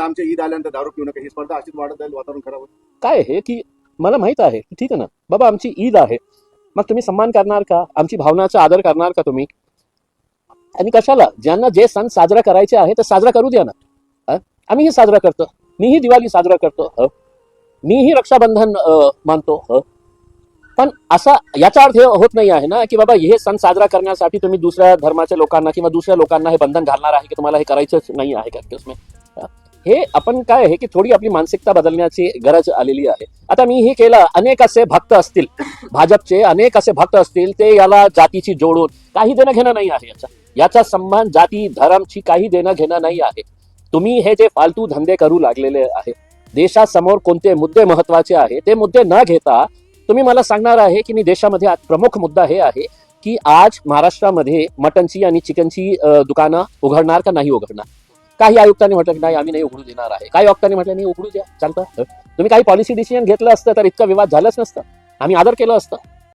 आमच्या ईद आल्यानंतर दारू पिऊ नका, ही स्पर्धा अशीच वाढत जाईल, वातावरण खराब होईल. काय आहे की मला माहित आहे, ठीक आहे ना बाबा, आमची ईद आहे, मग तुम्ही सन्मान करणार का? आमची भावनाचा आदर करणार का तुम्ही? आणि कशाला, ज्यांना जे सण साजरा करायचे आहे ते साजरा करू द्या ना. आम्हीही साजरा करतो, मीही दिवाळी साजरा करतो, मीही रक्षाबंधन मानतो. पण असा याचा अर्थ हे होत नाही आहे ना की बाबा हे सण साजरा करण्यासाठी तुम्ही दुसऱ्या धर्माच्या लोकांना किंवा दुसऱ्या लोकांना हे बंधन घालणार आहे की तुम्हाला हे करायचंच नाही आहे का उसमें. हे आपण काय आहे की थोडी आपली मानसिकता बदलण्याची गरज आलेली आहे. आता मी हे केलं, अनेक असे भक्त असतील भाजपचे, अनेक असे भक्त असतील, ते याला जातीची जोडून काही देणं घेणं नाही आहे. याचा संबंध जाती धर्मची काही देणं घेणं नाही आहे. तुम्ही हे जे फालतू धंदे करू लागलेले आहे, देशासमोर कोणते मुद्दे महत्वाचे आहे ते मुद्दे न घेता तुम्ही मला सांगणार आहे की मी देशामध्ये आज प्रमुख मुद्दा हे आहे की आज महाराष्ट्रामध्ये मटनची आणि चिकनची दुकानं उघडणार का नाही उघडणार. काही आयुक्तांनी म्हटलं की नाही आम्ही नाही उघडू देणार आहे, काही आयुक्तांनी म्हटलं नाही उघडू द्या, चालतं. तुम्ही काही पॉलिसी डिसिजन घेतलं असतं तर इतका विवाद झालाच नसतं, आम्ही आदर केलं असतं.